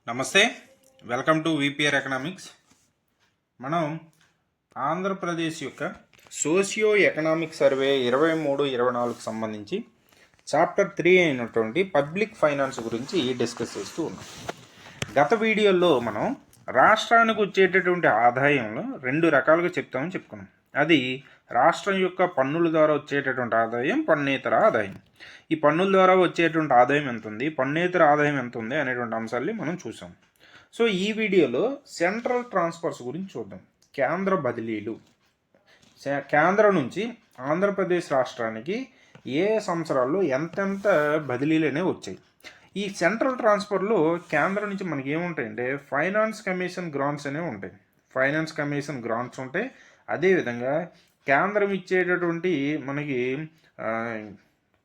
నమస్తే, welcome to VPR economics. మనం ఆంధ్రప్రదేశ్ యొక్క సోషియో ఎకనామిక్ సర్వే 23-24 సంబంధించి చాప్టర్ 3 అయినటువంటి పబ్లిక్ ఫైనాన్స్ గురించి డిస్కస్ చేస్తూ ఉన్నాం. గత వీడియోలో మనం రాష్ట్రానికి వచ్చేటటువంటి ఆదాయంలో 2 రకాలుగా చెప్పుకున్నాం. అది రాష్ట్రం యొక్క పన్నుల ద్వారా వచ్చేటటువంటి ఆదాయం, పన్నేతర ఆదాయం. ఈ పన్నుల ద్వారా వచ్చేటువంటి ఆదాయం ఎంత ఉంది, పన్నేతర ఆదాయం ఎంత ఉంది అనేటువంటి అంశాలని మనం చూసాం. సో ఈ వీడియోలో సెంట్రల్ ట్రాన్స్ఫర్స్ గురించి చూద్దాం. కేంద్ర బదిలీలు, కేంద్రం నుంచి ఆంధ్రప్రదేశ్ రాష్ట్రానికి ఏ సంవత్సరాల్లో ఎంతెంత బదిలీలు అనేవి వచ్చాయి. ఈ సెంట్రల్ ట్రాన్స్ఫర్లో కేంద్రం నుంచి మనకి ఏముంటాయంటే ఫైనాన్స్ కమిషన్ గ్రాంట్స్ అనేవి ఉంటాయి. ఫైనాన్స్ కమిషన్ గ్రాంట్స్ ఉంటాయి. అదేవిధంగా కేంద్రం ఇచ్చేటటువంటి మనకి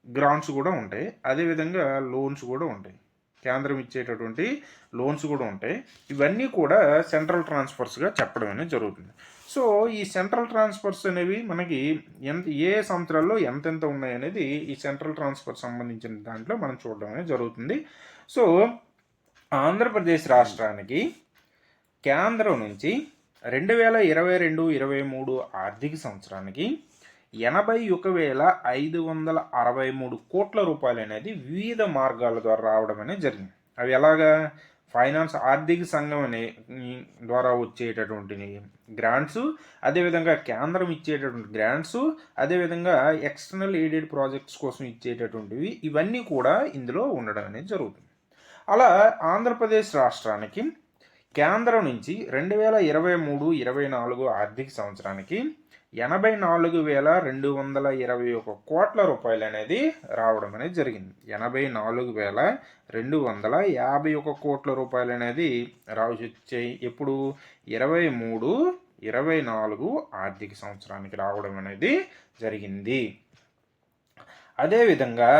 గ్రాంట్స్ కూడా ఉంటాయి. అదేవిధంగా లోన్స్ కూడా ఉంటాయి. కేంద్రం ఇచ్చేటటువంటి లోన్స్ కూడా ఉంటాయి. ఇవన్నీ కూడా సెంట్రల్ ట్రాన్స్ఫర్స్గా చెప్పడం అనేది జరుగుతుంది. సో ఈ సెంట్రల్ ట్రాన్స్ఫర్స్ అనేవి మనకి ఏ సంవత్సరాల్లో ఎంతెంత ఉన్నాయి అనేది ఈ సెంట్రల్ ట్రాన్స్ఫర్ సంబంధించిన దాంట్లో మనం చూడడం అనేది జరుగుతుంది. సో ఆంధ్రప్రదేశ్ రాష్ట్రానికి కేంద్రం నుంచి 2022-23 ఆర్థిక సంవత్సరానికి 81,563 కోట్ల రూపాయలు అనేది వివిధ మార్గాల ద్వారా రావడం అనేది జరిగింది. అవి ఎలాగా? ఫైనాన్స్ ఆర్థిక సంఘం అనే ద్వారా వచ్చేటటువంటి గ్రాంట్స్, అదేవిధంగా కేంద్రం ఇచ్చేటటువంటి గ్రాంట్స్, అదేవిధంగా ఎక్స్టర్నల్ ఎయిడెడ్ ప్రాజెక్ట్స్ కోసం ఇచ్చేటటువంటివి, ఇవన్నీ కూడా ఇందులో ఉండడం అనేది జరుగుతుంది. అలా ఆంధ్రప్రదేశ్ రాష్ట్రానికి కేంద్రం నుంచి 2023-24 ఆర్థిక సంవత్సరానికి 84,221 కోట్ల రూపాయలు అనేది రావడం అనేది జరిగింది. 84,251 కోట్ల రూపాయలు అనేది వచ్చాయి. ఎప్పుడు? 23-24 ఆర్థిక సంవత్సరానికి రావడం అనేది జరిగింది. అదేవిధంగా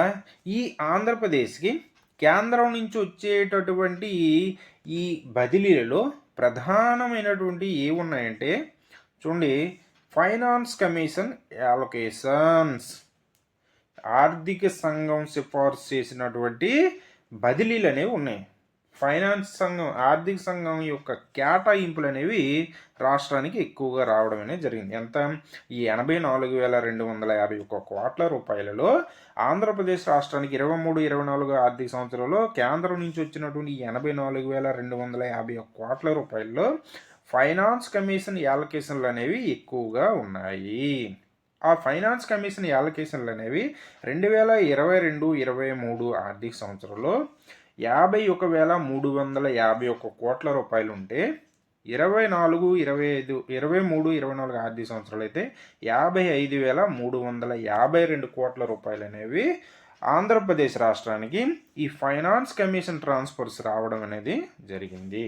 ఈ ఆంధ్రప్రదేశ్కి కేంద్రం నుంచి వచ్చేటటువంటి ఈ బదిలీలలో ప్రధానమైనటువంటి ఏవి ఉన్నాయంటే చూడండి, ఫైనాన్స్ కమిషన్ అలొకేషన్స్, ఆర్థిక సంఘం సిఫార్సు చేసినటువంటి బదిలీలు అనేవి ఉన్నాయి. ఫైనాన్స్ సంఘం, ఆర్థిక సంఘం యొక్క కేటాయింపులు అనేవి రాష్ట్రానికి ఎక్కువగా రావడం అనేది జరిగింది. ఎంత? ఈ 84,251 కోట్ల రూపాయలలో ఆంధ్రప్రదేశ్ రాష్ట్రానికి 23-24 ఆర్థిక సంవత్సరంలో కేంద్రం నుంచి వచ్చినటువంటి 84,251 కోట్ల రూపాయలలో ఫైనాన్స్ కమిషన్ యాలకేషన్లు అనేవి ఎక్కువగా ఉన్నాయి. ఆ ఫైనాన్స్ కమిషన్ యాలకేషన్లు అనేవి 2022-23 ఆర్థిక సంవత్సరంలో 51,351 కోట్ల రూపాయలు ఉంటే 23-24 ఆర్థిక సంవత్సరాలు అయితే 55,352 కోట్ల రూపాయలు అనేవి ఆంధ్రప్రదేశ్ రాష్ట్రానికి ఈ ఫైనాన్స్ కమిషన్ ట్రాన్స్ఫర్స్ రావడం అనేది జరిగింది.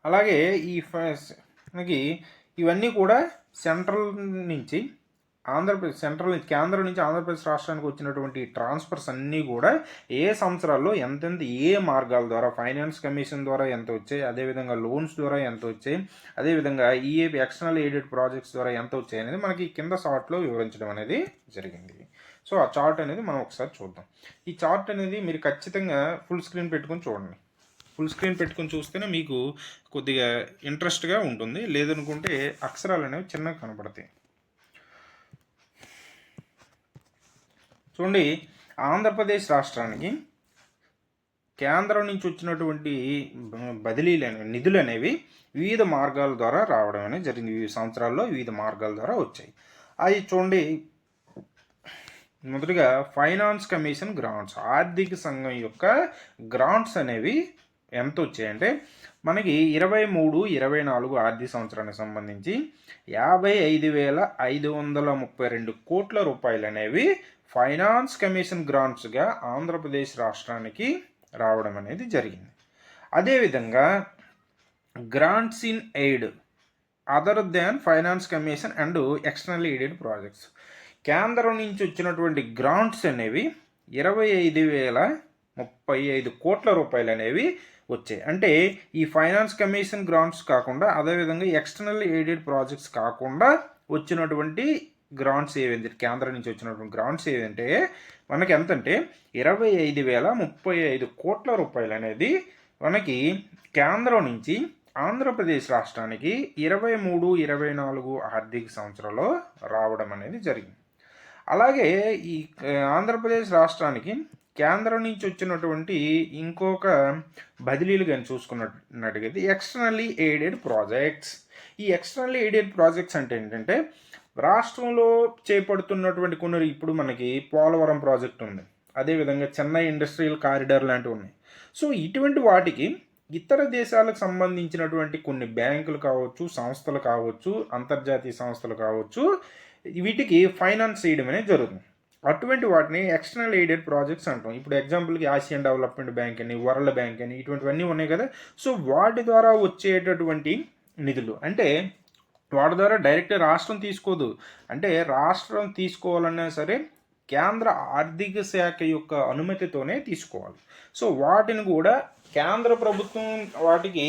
అలాగే మనకి ఇవన్నీ కూడా సెంట్రల్ నుంచి కేంద్రం నుంచి ఆంధ్రప్రదేశ్ రాష్ట్రానికి వచ్చినటువంటి ట్రాన్స్ఫర్స్ అన్నీ కూడా ఏ సంవత్సరాల్లో ఎంతెంత ఏ మార్గాల ద్వారా, ఫైనాన్స్ కమిషన్ ద్వారా ఎంత వచ్చాయి, అదేవిధంగా లోన్స్ ద్వారా ఎంత వచ్చాయి, అదేవిధంగా ఈఏపీ ఎక్స్టర్నల్ ఎయిడెడ్ ప్రాజెక్ట్స్ ద్వారా ఎంత వచ్చాయి అనేది మనకి కింద చార్ట్లో వివరించడం అనేది జరిగింది. సో ఆ చార్ట్ అనేది మనం ఒకసారి చూద్దాం. ఈ చార్ట్ అనేది మీరు ఖచ్చితంగా ఫుల్ స్క్రీన్ పెట్టుకొని చూడండి. ఫుల్ స్క్రీన్ పెట్టుకొని చూస్తేనే మీకు కొద్దిగా ఇంట్రెస్ట్గా ఉంటుంది. లేదనుకుంటే అక్షరాలు అనేవి చిన్నగా కనపడతాయి. చూడండి, ఆంధ్రప్రదేశ్ రాష్ట్రానికి కేంద్రం నుంచి వచ్చినటువంటి బదిలీలు నిధులు అనేవి వివిధ మార్గాల ద్వారా రావడం అనేది జరిగింది. వివిధ సంవత్సరాల్లో వివిధ మార్గాల ద్వారా వచ్చాయి. అవి చూడండి, మొదటిగా ఫైనాన్స్ కమిషన్ గ్రాంట్స్, ఆర్థిక సంఘం యొక్క గ్రాంట్స్ అనేవి ఎంత వచ్చాయంటే మనకి 23-24 ఆర్థిక సంవత్సరానికి సంబంధించి 55,532 కోట్ల రూపాయలు అనేవి ఫైనాన్స్ కమిషన్ గ్రాంట్స్గా ఆంధ్రప్రదేశ్ రాష్ట్రానికి రావడం అనేది జరిగింది. అదేవిధంగా grants in aid other than finance commission and external aided projects, కేంద్రం నుంచి వచ్చినటువంటి గ్రాంట్స్ అనేవి 25,035 కోట్ల రూపాయలు అనేవి వచ్చాయి. అంటే ఈ ఫైనాన్స్ కమిషన్ గ్రాంట్స్ కాకుండా, అదేవిధంగా ఎక్స్టర్నల్ ఎయిడెడ్ ప్రాజెక్ట్స్ కాకుండా వచ్చినటువంటి గ్రాంట్స్ ఏవైంది కేంద్రం నుంచి వచ్చినటువంటి గ్రాంట్స్ ఏదంటే మనకి ఎంతంటే 25,035 కోట్ల రూపాయలు అనేది మనకి కేంద్రం నుంచి ఆంధ్రప్రదేశ్ రాష్ట్రానికి 23-24 ఆర్థిక సంవత్సరంలో రావడం అనేది జరిగింది. అలాగే ఈ ఆంధ్రప్రదేశ్ రాష్ట్రానికి కేంద్రం నుంచి వచ్చినటువంటి ఇంకొక బదిలీలు కానీ చూసుకున్నట్టుగైతే ఎక్స్టర్నల్లీ ఎయిడెడ్ ప్రాజెక్ట్స్. ఈ ఎక్స్టర్నల్లీ ఎయిడెడ్ ప్రాజెక్ట్స్ అంటే ఏంటంటే రాష్ట్రంలో చేపడుతున్నటువంటి కొన్ని, ఇప్పుడు మనకి పోలవరం ప్రాజెక్ట్ ఉంది, అదేవిధంగా చెన్నై ఇండస్ట్రియల్ కారిడార్ లాంటివి ఉన్నాయి. సో ఇటువంటి వాటికి ఇతర దేశాలకు సంబంధించినటువంటి కొన్ని బ్యాంకులు కావచ్చు, సంస్థలు కావచ్చు, అంతర్జాతీయ సంస్థలు కావచ్చు, వీటికి ఫైనాన్స్ చేయడం అనేది జరుగుతుంది. అటువంటి వాటిని ఎక్స్టర్నల్ ఎయిడెడ్ ప్రాజెక్ట్స్ అంటాం. ఇప్పుడు ఎగ్జాంపుల్కి ఆసియన్ డెవలప్మెంట్ బ్యాంక్ అని, వరల్డ్ బ్యాంక్ అని, ఇటువంటివన్నీ ఉన్నాయి కదా. సో వాటి ద్వారా వచ్చేటటువంటి నిధులు అంటే వాటి ద్వారా డైరెక్ట్ రాష్ట్రం తీసుకోదు. అంటే రాష్ట్రం తీసుకోవాలన్నా సరే కేంద్ర ఆర్థిక శాఖ యొక్క అనుమతితోనే తీసుకోవాలి. సో వాటిని కూడా కేంద్ర ప్రభుత్వం వాటికి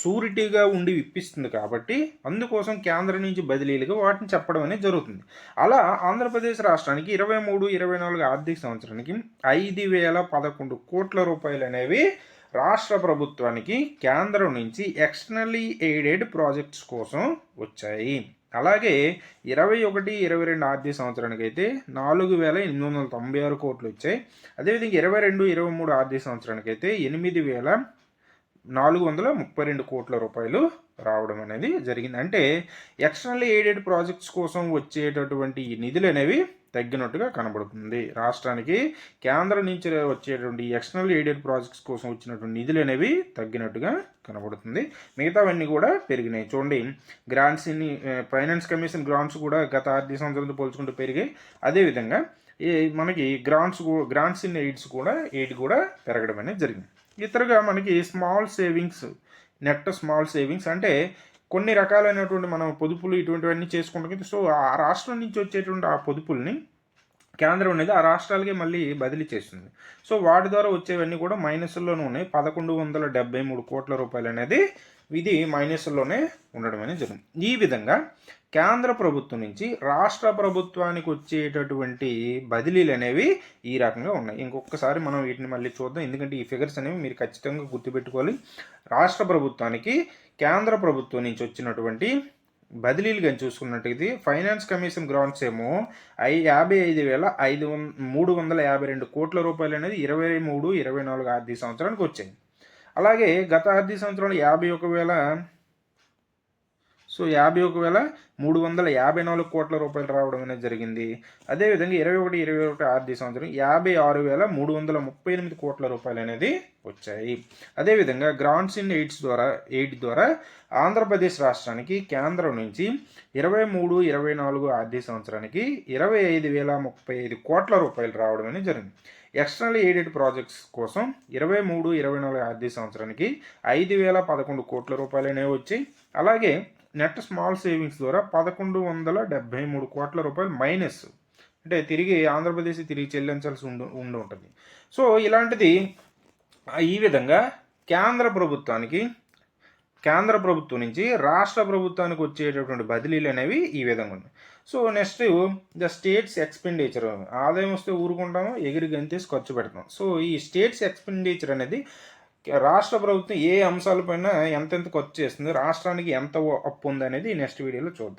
సూరిటీగా ఉండి ఇప్పిస్తుంది కాబట్టి అందుకోసం కేంద్రం నుంచి బదిలీలుగా వాటిని చెప్పడం అనేది జరుగుతుంది. అలా ఆంధ్రప్రదేశ్ రాష్ట్రానికి 23-24 ఆర్థిక సంవత్సరానికి 5,011 కోట్ల రూపాయలు అనేవి రాష్ట్ర ప్రభుత్వానికి కేంద్రం నుంచి ఎక్స్టర్నల్లీ ఎయిడెడ్ ప్రాజెక్ట్స్ కోసం వచ్చాయి. అలాగే 21-22 ఆర్థిక సంవత్సరానికి అయితే 4,896 కోట్లు వచ్చాయి. అదేవిధంగా 22-23 ఆర్థిక సంవత్సరానికి అయితే 8,432 కోట్ల రూపాయలు రావడం అనేది జరిగింది. అంటే ఎక్స్టర్నల్లీ ఎయిడెడ్ ప్రాజెక్ట్స్ కోసం వచ్చేటటువంటి నిధులు అనేవి తగ్గినట్టుగా కనబడుతుంది. రాష్ట్రానికి కేంద్రం నుంచి వచ్చేటువంటి ఎక్స్టర్నల్ ఎయిడెడ్ ప్రాజెక్ట్స్ కోసం వచ్చినటువంటి నిధులు అనేవి తగ్గినట్టుగా కనబడుతుంది. మిగతావన్నీ కూడా పెరిగినాయి. చూడండి, grants in finance commission grants కూడా గత ఆర్థిక సంవత్సరంతో పోల్చుకుంటూ పెరిగాయి. అదేవిధంగా మనకి గ్రాంట్స్ ఇన్ ఎయిడ్ కూడా పెరగడం అనేది జరిగింది. ఇతరుగా మనకి small savings, net small savings అంటే కొన్ని రకాలైనటువంటి మనం పొదుపులు ఇటువంటివన్నీ చేసుకుంటాం. సో ఆ రాష్ట్రం నుంచి వచ్చేటువంటి ఆ పొదుపుల్ని కేంద్రం అనేది ఆ రాష్ట్రాలకే మళ్ళీ బదిలీ చేస్తుంది. సో వాటి ద్వారా వచ్చేవన్నీ కూడా మైనస్లోనే ఉన్నాయి. 1,173 కోట్ల రూపాయలు అనేది ఇది మైనస్లోనే ఉండడం అనేది జరిగింది. ఈ విధంగా కేంద్ర ప్రభుత్వం నుంచి రాష్ట్ర ప్రభుత్వానికి వచ్చేటటువంటి బదిలీలు అనేవి ఈ రకంగా ఉన్నాయి. ఇంకొకసారి మనం వీటిని మళ్ళీ చూద్దాం, ఎందుకంటే ఈ ఫిగర్స్ అనేవి మీరు ఖచ్చితంగా గుర్తుపెట్టుకోవాలి. రాష్ట్ర ప్రభుత్వానికి కేంద్ర ప్రభుత్వం నుంచి వచ్చినటువంటి బదిలీలు కానీ చూసుకున్నట్టయితే ఫైనాన్స్ కమిషన్ గ్రాంట్స్ ఏమో 55,352 కోట్ల రూపాయలు అనేది 23-24 ఆర్థిక సంవత్సరానికి వచ్చాయి. అలాగే గత ఆర్థిక సంవత్సరంలో 51,354 కోట్ల రూపాయలు రావడం అనేది జరిగింది. అదేవిధంగా 21-22 ఆర్థిక సంవత్సరం 56,338 కోట్ల రూపాయలు అనేది వచ్చాయి. అదేవిధంగా గ్రాంట్స్ ఇన్ ఎయిడ్ ద్వారా ఆంధ్రప్రదేశ్ రాష్ట్రానికి కేంద్రం నుంచి 23-24 ఆర్థిక సంవత్సరానికి 25,035 కోట్ల రూపాయలు రావడం అనేది జరిగింది. ఎక్స్టర్నల్ ఎయిడెడ్ ప్రాజెక్ట్స్ కోసం 23-24 ఆర్థిక సంవత్సరానికి 5,011 కోట్ల రూపాయలు అనేవి వచ్చాయి. అలాగే నెట్ స్మాల్ సేవింగ్స్ ద్వారా 1,173 కోట్ల రూపాయలు మైనస్, అంటే తిరిగి ఆంధ్రప్రదేశ్ తిరిగి చెల్లించాల్సి ఉంటుంది. సో ఇలాంటిది ఈ విధంగా కేంద్ర ప్రభుత్వం నుంచి రాష్ట్ర ప్రభుత్వానికి వచ్చేటటువంటి బదిలీలు అనేవి ఈ విధంగా ఉన్నాయి. So next the states expenditure. ఆదాయం వస్తే ఊరుకుంటాము, ఎగిరి గంతేసి ఖర్చు పెడతాం. సో ఈ స్టేట్స్ ఎక్స్పెండిచర్ అనేది రాష్ట్ర ప్రభుత్వం ఏ అంశాలపైన ఎంతెంత ఖర్చు చేస్తుంది, రాష్ట్రానికి ఎంత అప్పు ఉంది అనేది నెక్స్ట్ వీడియోలో చూద్దాం.